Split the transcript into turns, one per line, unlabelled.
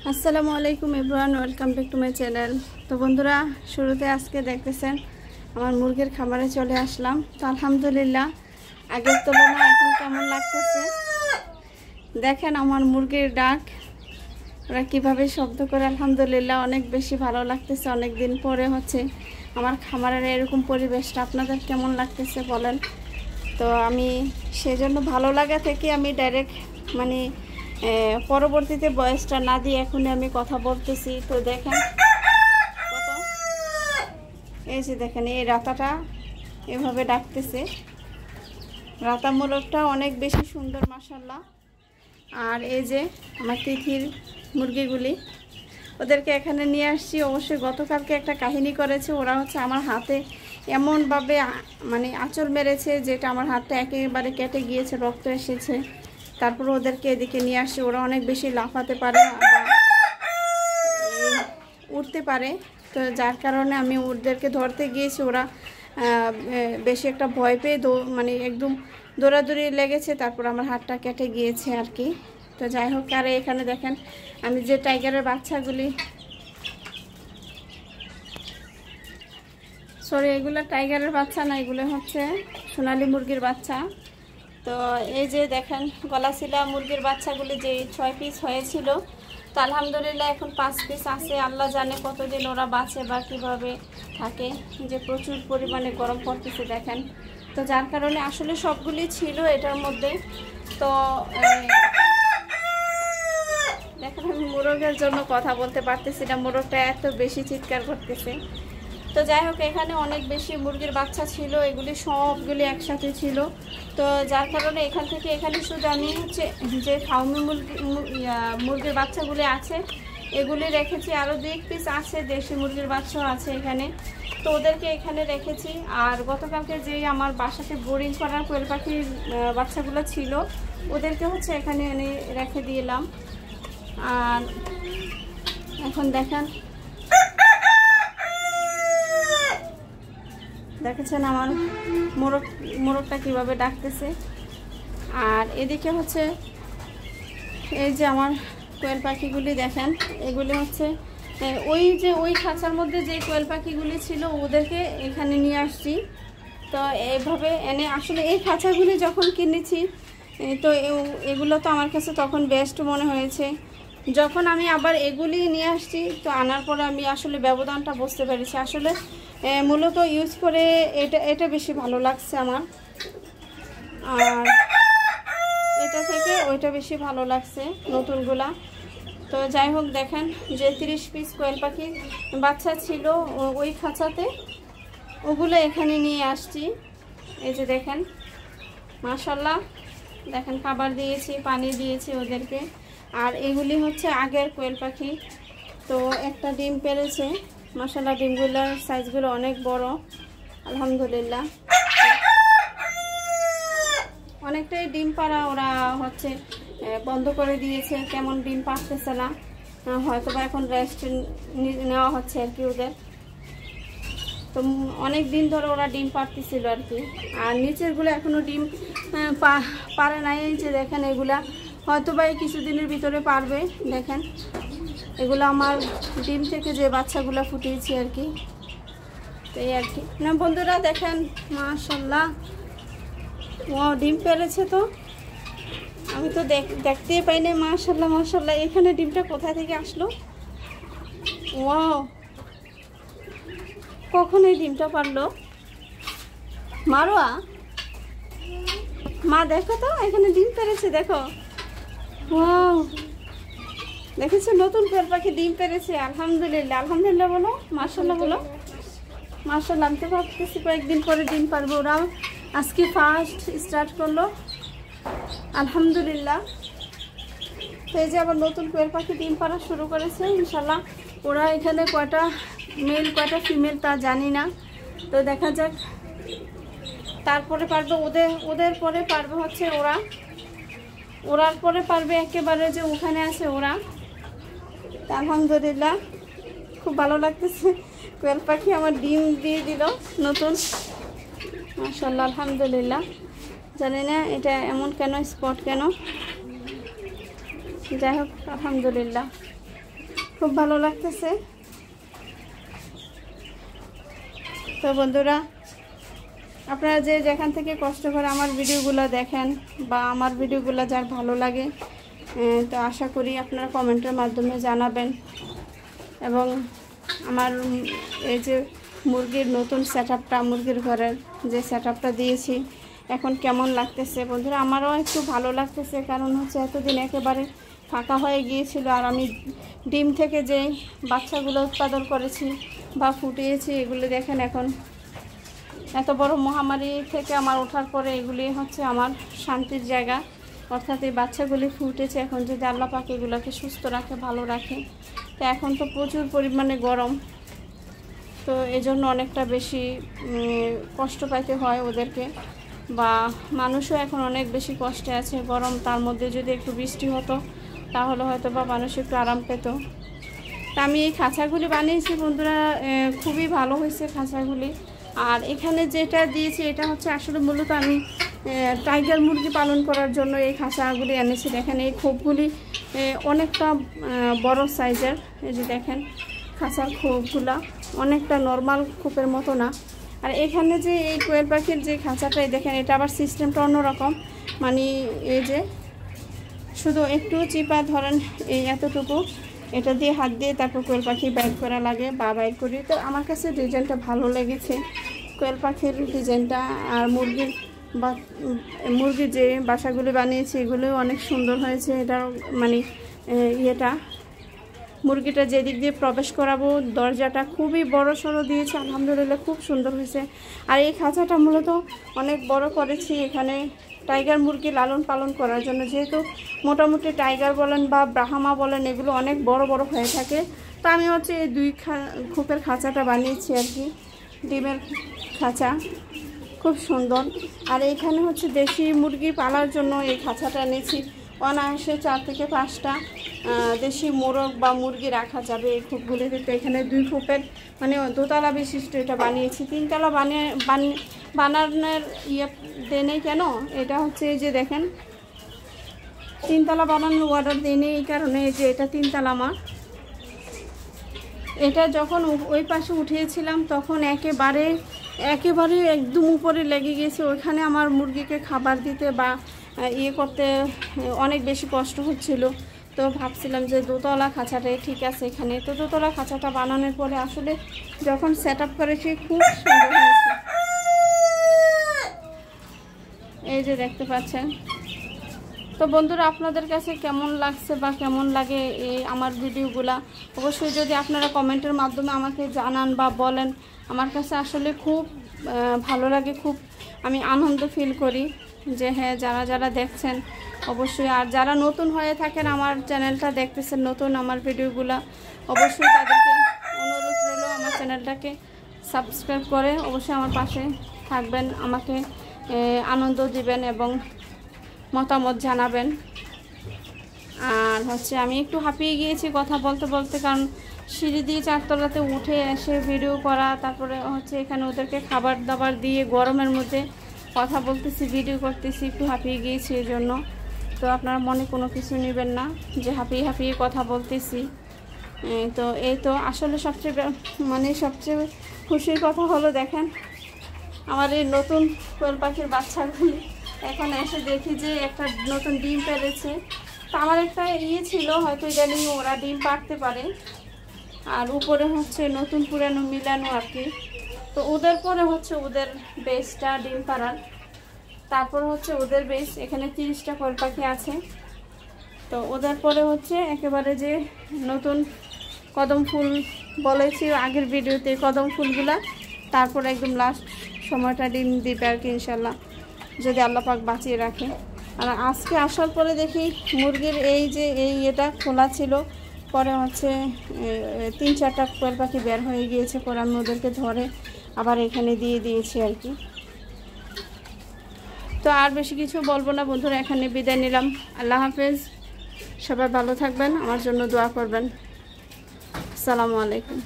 আসসালামু আলাইকুম everyone, welcome back to my channel. তো বন্ধুরা, শুরুতে আজকে দেখতেছেন আমার মুরগির খামারে চলে আসলাম। তো আলহামদুলিল্লাহ আগের তুলনায় এখন কেমন লাগতেছে দেখেন। আমার মুরগির ডাক, ওরা কীভাবে শব্দ করে, আলহামদুলিল্লাহ অনেক বেশি ভালো লাগতেছে। অনেক দিন পরে হচ্ছে আমার খামারের এরকম পরিবেশটা আপনাদের কেমন লাগতেছে বলেন। তো আমি সেজন্য ভালো লাগা থেকে আমি ডাইরেক্ট পরবর্তীতে বয়সটা না দিয়ে এখনই আমি কথা বলতেছি। তো দেখেন কত, এই যে দেখেন এই রাতাটা এভাবে ডাকতেছে। রাতা মোরগটা অনেক বেশি সুন্দর মাশাআল্লাহ। আর এই যে আমার তিথির মুরগিগুলি, ওদেরকে এখানে নিয়ে আসছি। অবশ্যই গতকালকে একটা কাহিনী করেছে, ওরা হচ্ছে আমার হাতে এমনভাবে আঁচল মেরেছে যেটা আমার হাতটা একেবারে কেটে গিয়েছে, রক্ত এসেছে। তারপর ওদেরকে এদিকে নিয়ে আসছি। ওরা অনেক বেশি লাফাতে পারে, আবার উঠতে পারে। তো যার কারণে আমি ওদেরকে ধরতে গিয়েছি, ওরা বেশি একটা ভয় পেয়ে একদম দৌড়াদৌড়ি লেগেছে। তারপর আমার হাতটা কেটে গিয়েছে আর কি। তো যাই হোক, আর এখানে দেখেন আমি যে টাইগারের বাচ্চাগুলি, সরি এগুলো টাইগারের বাচ্চা না, এগুলো হচ্ছে সোনালি মুরগির বাচ্চা। তো এই যে দেখেন গলাশিলা মুরগির বাচ্চাগুলি যে 6 পিস হয়েছিল, তো আলহামদুলিল্লাহ এখন 5 পিস আছে। আল্লাহ জানে কতদিন ওরা বাঁচে বা কীভাবে থাকে। যে প্রচুর পরিমাণে গরম পড়তেছে দেখেন। তো যার কারণে আসলে সবগুলি ছিল এটার মধ্যে। তো দেখেন আমি মোরগের জন্য কথা বলতে পারতেছি না, মোরগটা এত বেশি চিৎকার করতেছে। তো যাই হোক, এখানে অনেক বেশি মুরগির বাচ্চা ছিল, এগুলি সবগুলি একসাথে ছিল। তো যার কারণে এখান থেকে এখানে শুধু আমি হচ্ছে যে ফাউমি মুরগির বাচ্চাগুলি আছে এগুলি রেখেছি। আরও 2 পিস আছে, দেশি মুরগির বাচ্চাও আছে এখানে। তো ওদেরকে এখানে রেখেছি। আর গতকালকে যেই আমার বাসাতে বোরিং করার কোয়েল পাখির বাচ্চাগুলো ছিল, ওদেরকে হচ্ছে এখানে এনে রেখে দিলাম। আর এখন দেখেন, দেখেছেন আমার মোরগটা কিভাবে ডাকতেছে। আর এদিকে হচ্ছে এই যে আমার কোয়েল পাখিগুলি দেখেন, এগুলি হচ্ছে ওই খাঁচার মধ্যে যে কোয়েল পাখিগুলি ছিল ওদেরকে এখানে নিয়ে আসছি। তো এইভাবে এনে আসলে এই খাঁচাগুলি যখন কিনেছি, তো এগুলো তো আমার কাছে তখন বেস্ট মনে হয়েছে। যখন আমি আবার এগুলি নিয়ে আসছি, তো আনার পরে আমি আসলে ব্যবধানটা বুঝতে পেরেছি। আসলে মূলত ইউজ করে এটা বেশি ভালো লাগছে আমার, আর এটা থেকে ওইটা বেশি ভালো লাগছে নতুনগুলা। তো যাই হোক, দেখেন যে 30 পিস কোয়েল পাখি বাচ্চা ছিল ওই খাঁচাতে, ওগুলো এখানে নিয়ে আসছি। এই যে দেখেন মাশাআল্লাহ, দেখেন খাবার দিয়েছি, পানি দিয়েছি ওদেরকে। আর এগুলি হচ্ছে আগের কোয়েল পাখি। তো একটা ডিম পেড়েছে মাশাআল্লাহ, ডিমগুলোর সাইজগুলো অনেক বড় আলহামদুলিল্লাহ। অনেকটাই ডিম পাড়া ওরা হচ্ছে বন্ধ করে দিয়েছে, কেমন ডিম পাড়তেছে না, হয়তো বা এখন রেস্ট নেওয়া হচ্ছে আর কি ওদের। তো অনেক দিন ধরে ওরা ডিম পাড়তেছিল আর কি। আর নিচেরগুলো এখনও ডিম পারে নাই। যে দেখেন এগুলা হয়তো বা কিছুদিনের ভিতরে পারবে। দেখেন এগুলো আমার ডিম থেকে যে বাচ্চাগুলো ফুটিয়েছি আর কি। তো এই আর কি না বন্ধুরা, দেখেন মাশাআল্লাহ ও ডিম পেরেছে। তো আমি তো দেখতেই পাই না। মাশাআল্লাহ মাশাআল্লাহ, এখানে ডিমটা কোথা থেকে আসলো? ওয়াও, কখন এই ডিমটা পারলো? মারোয়া মা, দেখো তো এখানে ডিম পেরেছে, দেখো। ওয়াও, দেখেছো নতুন কোয়েল পাখি ডিম পেরেছে। আলহামদুলিল্লাহ, আলহামদুলিল্লাহ বলো, মাশাআল্লাহ বলো। মাশাআল্লাহ, আমি তো ভাবতেছি কয়েকদিন পরে ডিম পারবো। ওরাও আজকে ফার্স্ট স্টার্ট করলো আলহামদুলিল্লাহ। তো এই যে আবার নতুন কোয়েল পাখি ডিম পাড়া শুরু করেছে ইনশাল্লাহ। ওরা এখানে কয়টা মেল কয়টা ফিমেল তা জানি না, তো দেখা যাক। তারপরে পারবে ওদের পরে পারবে হচ্ছে ওরার পরে পারবে একেবারে যে ওখানে আছে ওরা। আলহামদুলিল্লাহ খুব ভালো লাগতেছে, কোয়েল পাখি আমার ডিম দিয়ে দিল নতুন মাশাআল্লাহ আলহামদুলিল্লাহ। জানি না এটা এমন কেন, স্পট কেন, যাই হোক আলহামদুলিল্লাহ। খুব ভালো লাগতেছে। তো বন্ধুরা, আপনারা যে যেখান থেকে কষ্ট করে আমার ভিডিওগুলো দেখেন বা আমার ভিডিওগুলো যার ভালো লাগে, তো আশা করি আপনারা কমেন্টের মাধ্যমে জানাবেন। এবং আমার এই যে মুরগির নতুন সেটআপটা, মুরগির ঘরের যে সেটআপটা দিয়েছি, এখন কেমন লাগতেছে বন্ধুরা? আমারও একটু ভালো লাগতেছে, কারণ হচ্ছে এতদিন একেবারে ফাঁকা হয়ে গিয়েছিল। আর আমি ডিম থেকে যে বাচ্চাগুলো উৎপাদন করেছি বা ফুটিয়েছি, এগুলি দেখেন এখন এত বড় মহামারী থেকে আমার ওঠার পরে এগুলি হচ্ছে আমার শান্তির জায়গা। অর্থাৎ এই বাচ্চাগুলি ফুটেছে, এখন যদি আল্লাহ পাক এগুলোকে সুস্থ রাখে, ভালো রাখে। তো এখন তো প্রচুর পরিমাণে গরম, তো এজন্য অনেকটা বেশি কষ্ট পাইতে হয় ওদেরকে, বা মানুষও এখন অনেক বেশি কষ্টে আছে। গরম, তার মধ্যে যদি একটু বৃষ্টি হতো তাহলে হয়তো বা মানুষ একটু আরাম পেত। তা আমি এই খাঁচাগুলি বানিয়েছি বন্ধুরা, খুবই ভালো হয়েছে খাঁচাগুলি। আর এখানে যেটা দিয়েছি এটা হচ্ছে আসলে মূলত আমি টাইগার মুরগি পালন করার জন্য এই খাঁচাগুলি এনেছি। দেখেন এই খোপগুলি অনেকটা বড় সাইজের। এই যে দেখেন খাঁচার খোপগুলা অনেকটা নর্মাল খোপের মতো না। আর এখানে যে এই কোয়েল পাখির যে খাঁচাটাই দেখেন, এটা আবার সিস্টেমটা অন্যরকম। মানে এই যে শুধু একটু চিপা ধরেন এই এতটুকু, এটা দিয়ে হাত দিয়ে তারপর কোয়েল পাখি বাইর করা লাগে বা বাইর করি। তো আমার কাছে ডিজাইনটা ভালো লেগেছে, কোয়েল পাখির ডিজাইনটা। আর মুরগির যে বাসাগুলি বানিয়েছি এগুলোও অনেক সুন্দর হয়েছে। এটার মানে ইয়েটা, মুরগিটা যেদিক দিয়ে প্রবেশ করাবো দরজাটা খুবই বড় সড়ো দিয়েছে, আলহামদুলিল্লাহ খুব সুন্দর হয়েছে। আর এই খাঁচাটা মূলত অনেক বড় করেছি এখানে টাইগার মুরগি লালন পালন করার জন্য। যেহেতু মোটামুটি টাইগার বলেন বা ব্রাহ্মা বলেন, এগুলো অনেক বড় বড় হয়ে থাকে। তো আমি হচ্ছে এই দুই খোপের খাঁচাটা বানিয়েছি আর কি, ডিমের খাঁচা, খুব সুন্দর। আর এইখানে হচ্ছে দেশি মুরগি পালার জন্য এই খাঁচাটা এনেছি। অনায়াসে 4 থেকে 5টা দেশি মোরগ বা মুরগি রাখা যাবে এই খোপগুলিতে। তো এখানে 2 খোপের মানে দোতলা বিশিষ্ট এটা বানিয়েছি। 3তলা বানানোর দেয় কেন, এটা হচ্ছে এই যে দেখেন 3তলা বানানোর অর্ডার দেয়নি এই কারণে যে এটা 3তলা আমার। এটা যখন ওই পাশে উঠিয়েছিলাম তখন একেবারে একদম উপরে লেগে গেছে। ওইখানে আমার মুরগিকে খাবার দিতে বা করতে অনেক বেশি কষ্ট হচ্ছিল। তো ভাবছিলাম যে দোতলা খাঁচাটাই ঠিক আছে এখানে। তো দোতলা খাঁচাটা বানানোর পরে আসলে যখন সেট আপ করেছি খুব সুন্দর হয়েছে। এই যে দেখতে পাচ্ছেন। তো বন্ধুরা, আপনাদের কাছে কেমন লাগছে বা কেমন লাগে এই আমার ভিডিওগুলা, অবশ্যই যদি আপনারা কমেন্টের মাধ্যমে আমাকে জানান বা বলেন। আমার কাছে আসলে খুব ভালো লাগে, খুব আমি আনন্দ ফিল করি যে হ্যাঁ, যারা দেখছেন অবশ্যই। আর যারা নতুন হয়ে থাকেন আমার চ্যানেলটা দেখতেছেন, নতুন আমার ভিডিওগুলা, অবশ্যই তাদেরকে অনুরোধ রইল আমার চ্যানেলটাকে সাবস্ক্রাইব করে অবশ্যই আমার পাশে থাকবেন, আমাকে আনন্দ দিবেন এবং মতামত জানাবেন। আর হচ্ছে আমি একটু হাঁপিয়ে গিয়েছি কথা বলতে বলতে, কারণ সিঁড়ি দিয়ে 4তলাতে উঠে এসে ভিডিও করা, তারপরে হচ্ছে এখানে ওদেরকে খাবার দাবার দিয়ে গরমের মধ্যে কথা বলতেছি, ভিডিও করতেছি, একটু হাঁপিয়ে গিয়েছি এই জন্য। তো আপনারা মনে কোনো কিছু নেবেন না যে হাঁপিয়ে কথা বলতেছি। তো এই তো আসলে সবচেয়ে খুশির কথা হলো দেখেন আমার এই নতুন কোয়েল পাখির বাচ্চাগুলি এখন এসে দেখি যে একটা নতুন ডিম পেড়েছে। তো আমার একটা ছিল, হয়তো ইদানিং ওরা ডিম পাড়তে পারে। আর উপরে হচ্ছে নতুন পুরানো মিলানো আর কি। তো ওদের পরে হচ্ছে ওদের বেসটা ডিম পাড়ার, তারপর হচ্ছে ওদের বেস। এখানে 30টা কোয়েল পাখি আছে। তো ওদের পরে হচ্ছে একেবারে যে নতুন কদম ফুল বলেছি আগের ভিডিওতে, কদম ফুলগুলা, তারপর একদম লাস্ট সময়টা ডিম দিবে আর কি ইনশাল্লাহ, যদি আল্লাহ পাক বাঁচিয়ে রাখে। আর আজকে আসার পরে দেখি মুরগির এটা খোলা ছিল, পরে হচ্ছে 3-4টা কোয়েল পাখি বের হয়ে গিয়েছে। পরে আমি ওদেরকে ধরে আবার এখানে দিয়ে দিয়েছি আর কি। তো আর বেশি কিছু বলবো না বন্ধুরা, এখানে বিদায় নিলাম। আল্লাহ হাফেজ, সবাই ভালো থাকবেন, আমার জন্য দোয়া করবেন। আসসালামু আলাইকুম।